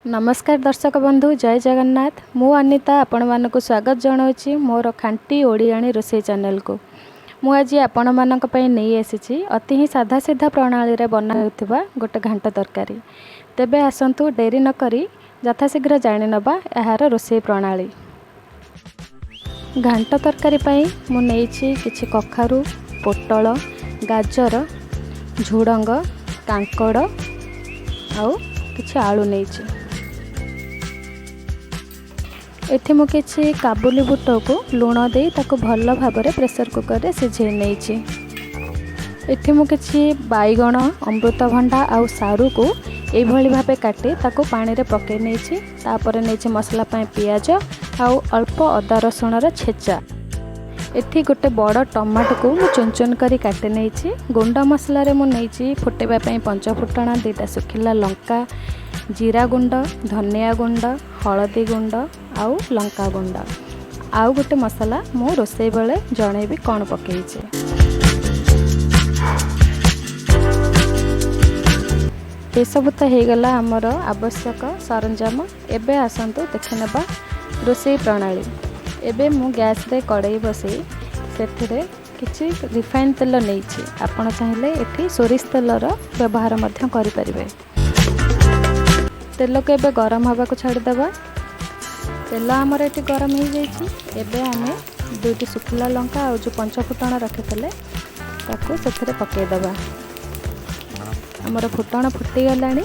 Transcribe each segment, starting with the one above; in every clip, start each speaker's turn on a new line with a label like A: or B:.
A: नमस्कार दर्शक बंधु जय जगन्नाथ मु अनिता आपण मानक स्वागत जनावि मोर खांटी ओडियाणी रोसई चैनल को मु आज आपण मानक पई नहीं आसी अति ही साधा सीधा प्रणाली रे बना होतिबा गोटे घांट तरकारी। तेबे आसंतु डेरी न करी यथाशीघ्र जानि नबा एहार रोसई प्रणाली। घांट तरकारी पई मु नेइछि किछि कखारु, पोटल, गाजर, झुडंग, कांकड़ आउ किछि आलू नेइछि। एठी मु किछि काबुली बुट को लुण दे ताको भल भाव में प्रेसर कुकर रे सिझे नेइछि। एठी मु किछि बैगण, अमृतभंडा आउ सारू को एई भली भाबे काटी ताको पानी रे पके नेइछि। तापर नेइछि मसला पय पियाज आउ अल्प अदा रसुण रा छेचा। एठी गोटे बड़ टमाटो को मु चुन चुन करी काटी नेइछि। गुंडा मसला रे मु नेइछि फुटेबा पय पंच फुटणा, दुईटा सुखिला लंका, जीरा गुंड, धनिया गुंड, हलदी गुंड आउ लंका गुंड आउ गोटे मसला मु रोसई बेले जणेबी कौन पकेइछे। ये सब तो हो गला आमर आवश्यक सरंजाम। एबे आसंतु देखनेबा रोसई प्रणाली। एबे मु गैस रे कड़ाई बसई सेथिरे किछि रिफाइंड तेल नेइछि। आपण चाहिले एठी सोरिष तेलर व्यवहार मध्य करि परिबे। तेल को एबे गरम हवा को छाड़ी देबा। तेल आमर ये गरम हो जाइए। एबे आमे दुईटी सुखिला लंका और जो पंच फुटण रखिते ताको से पकईदबा। आमर फुटण फुटी गलानी।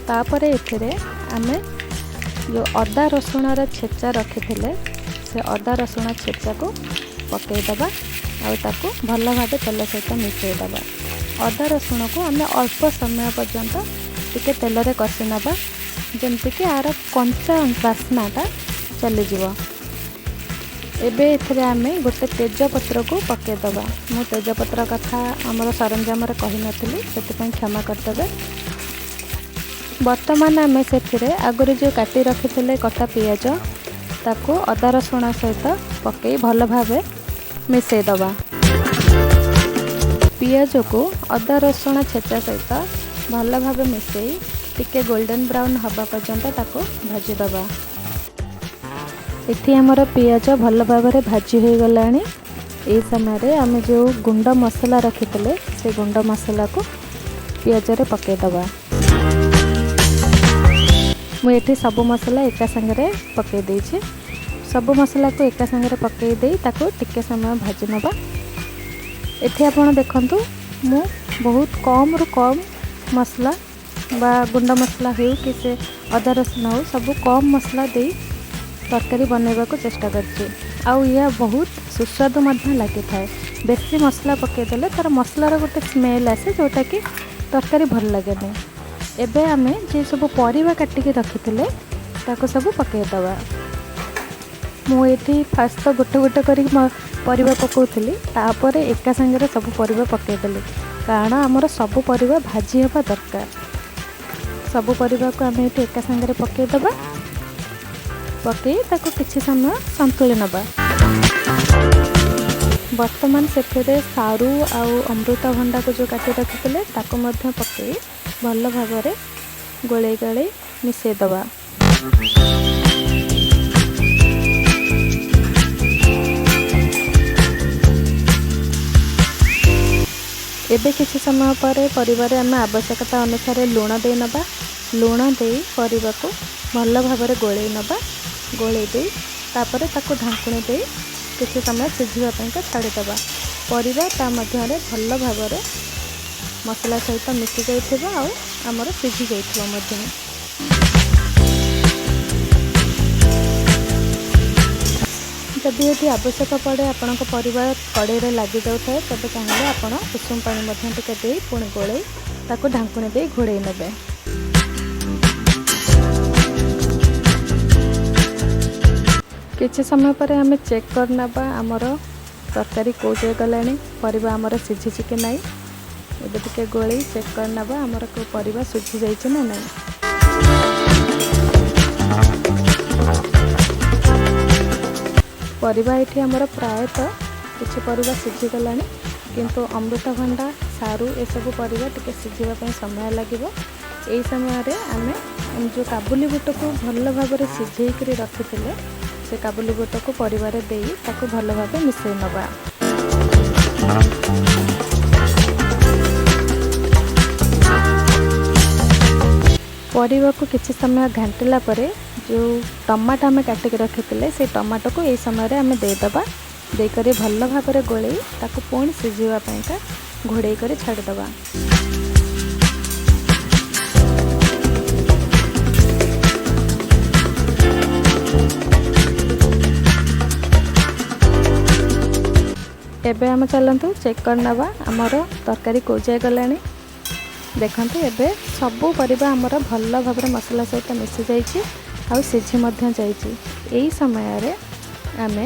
A: तापर एथिरे आमे जो अदा रसुण छेचा रखिते से अदा रसुण छेचा को पकईदबा और ताको भल भाव तेल सहित मिसईदबा। अदा रसुण को आमे अल्प समय पर्यंत टिके तेल रे कषि नबा जमती कि आर कंचा बास्नाटा चली जीव। एबे एथिरे आमे गोटे तेजपत्र को पकईदबा। मु तेजपत्र कथा आमर सरंजाम रे कहि नथिली सेति क्षमा करदेबे। वर्तमान आमे सेथिरे आगुरी जो काटी रखिथिले कटा पियाज ताको अदा रसुण सहित पकई भल भावे मिसई दबा। पियाज को अदा रसुण छेचा सहित भल भाव मिसई टिके गोल्डन ब्राउन हवा पर्यंत ताको भाजी दबा। इथि हमर पियाज भल भाव में भाजी हो गलानी। ए समय रे आमे जो गुंड मसला रखिते से गुंड मसला को पियाज रे पके दबा। मु एठी सब मसला एका संगे पके देछि। सब मसला को एका संगे पके दे ताको टिके समय भाजी नबा। एठी आपण देखंतु मु बहुत कम रु कम मसला बा गुंड मसला हो कि से अदा रसुण हो सब कम मसला दे तरकारी बनैबा को चेष्टा करछि। आउ या बहुत सुस्वादु मध्य लगी थाए। बेसी मसला पकईदेले तार मसलार गोटे स्मेल आसे जोटा कि तरकारी भल लगे नहीं। एबे आमे जे सब परिवा काटिकी रखिथिले ताको सब पकईदबा। मु एठी फास्ट तो गोटे गोटे करी परिवा पकाउथली तापर एका संगे सब परिवा पकईदेली कारण आमर सब परिवा भाजी हवा दरकार। सब परिवा को आमे एठी एका संगे पकईदबा। पकई ताको किछि समय संतुली नबा। वर्तमान सेठरे सारू आउ अमृतभंडा को जो काटी रखिते ताको मध्य पकई भल भाव में गोले गोले मिसई दबा। एबे किछि समय पर परिवार आम आवश्यकता अनुसार लुण दे नबा। लुण दे परिवा को भल भाव में गोले नबा। गोले दे तापर ताको ढांकुणी दे किछि समय सिझिबा पयका छाड़ी दबा। परिवा ता मध्य रे भल भाव में मसला सहित मिसी जाइथिबा आ हमर सिझी जाइथिबा मध्य। जदि ये आवश्यक पड़े आपण परिवार कड़े लगी जाए तब चाहिए आपण उषुम पानी टिके दे पुणी गोले ताको ढांकुणी दे घोड़े नेबे। किछि समय पर आमे चेक करना आमर तरकारी कौटे गलानी परिवा आमर सिझी कि नहीं। एबे टिके गोले चेक करना आमर को परिवा सिझी जाइछि ना नहीं। परिवा एठी आमर प्रायतः किछि परिवा सिझी गलानी किंतु अमृतभंडा सारू ए सब परिवा टिके सिझिबा पय समय लागिबो। एई समय रे आमे जो काबुली बुट को भल भाव सिझेक रखी से काबुली बुट को परिवार दे ताको भल भाव मिसई नवा। परिवा को किसी समय घाटिला जो टमाटो आम काटिक रखी से टमाटो को यही समय आम देदेबा देकर भल भाव गोले ताको पुणी सिझापा घोड़े कर छाड़देवा। एबे आम चलतु चेक करनवा आमर तरकारी को जाए गलानी। देखते एबे सबू परिबा आमर भल भाव मसला सहित मिसी जाइए आ सिझी यही समय रे आमे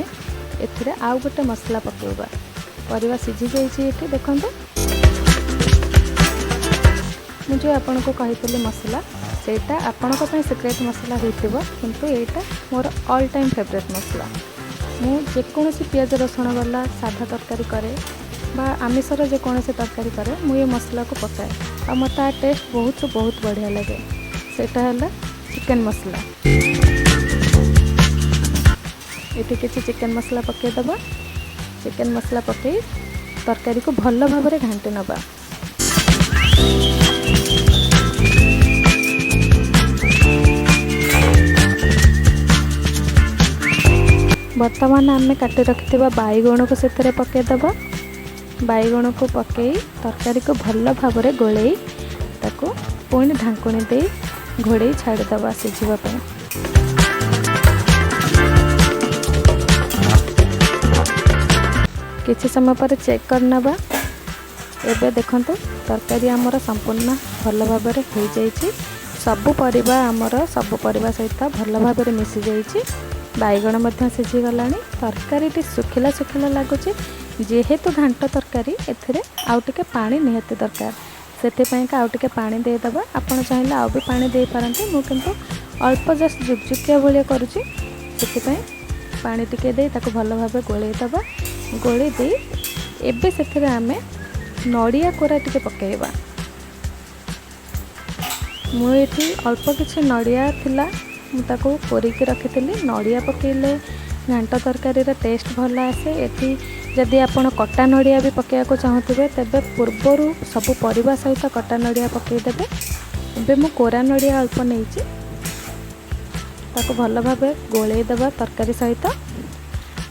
A: एथिरे आउ गोटे मसला पकेबा। परिबा सिझी जाइए ये देखो मुझे आपन को कही मसला सेटा आपण सिक्रेट मसला होइतिबो किंतु एटा मोर ऑल टाइम फेवरेट मसला। मु जेकोसी पियाज रसुण वाला साधा तरकारी करे बा आमिषर जेकोसी तरकारी करे मु ये मसला को पकाए आ मत टेस्ट बहुत बढ़िया लगे। सेटा है चिकन मसला। ये किसी चिकन मसला पकईदबा। चिकन मसला पकई तरकारी को भल भाव घांटी नवा। बर्तमान आम काटी रखि बैगण को से पकईदबा। बैगण को पकई तरकारी को भल भाव गोले ताको पुणी ढांकुणी दे घोड़े छाड़देवा सिझापी। किसी समय पर चेक करनवा। एबे देखंतु तरकारी आमर संपूर्ण भल भाव हो जाइए। सबु परिबा आमर सबु परिबा सहित भल भाव मिसी जाइए। बैगण मध्य सिझी गलानी। तरकारी सुखिला सुखिला लगुच जेहेतु घांट तरकारी एथिरे आउ टिके पानी निहाती दरकार से आउ टिके पानी देदेबा। आपड़ चाहिए आउ भी पानी दे पारंती मु किंतु अल्प जस्ट जुकजुकिया भाया करुँची से पानी टिके दे ताको भल भाव गोलेदेबा। गोले दे एबे से आमे नड़िया कोरा टिके पकेबा। मुझे अल्प किसी नड़िया थिला मुझको कोरिकी रखी नड़िया पकेले घांट तरकारी टेस्ट भल आसे। एटी जदि आपण कटा नड़िया भी पकेया चाहूबे तेबे पूर्वर सबु परिबा सहित कटा नड़िया पकईदेवे। एबे मु कोरा नड़िया अल्प नहीं ताको भल भाव गोलेदेवा तरकारी सहित।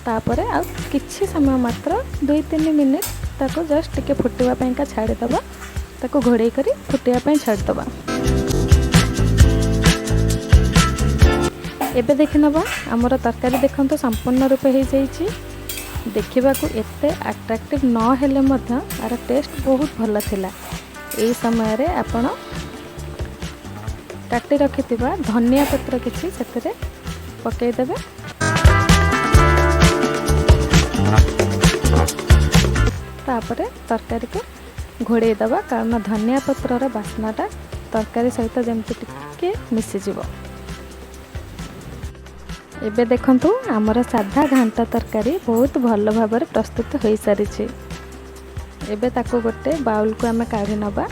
A: तापर आ किछि समय मात्र 2-3 मिनिट ताको जस्ट टिके फुटवाई छाड़देवा। ताको घोड़े करी फुटापी छाड़देवा। एबे देखिनबा आमर तरकारी देखंतु संपूर्ण रूपे हो जाइए। देखा एते अट्रैक्टिव न हेले मध्य आर टेस्ट बहुत भल थिला। एई समय रे आपण काटी रखिथिबा धनिया पत्र किछि सेतरे पकई देबे। तापरे तरकारी को घोड़े दबा कारण धनिया पत्रर बास्नाटा तरकारी सहित जमती टिके मिसी जिवो। एबे देखंतु आमर साधा घांटा तरकारी बहुत भल भाव प्रस्तुत हो सारी। एबे ताको गोटे बाउल को आमे काढ़ी नबा।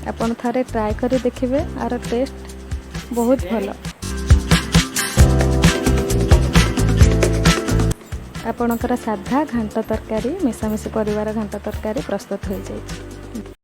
A: आपण थारे ट्राई करी देखिबे आर टेस्ट बहुत भल। आपणकर साधा घांट तरकारी मिशामिशी परिवार घांट तरकारी प्रस्तुत हो जाए।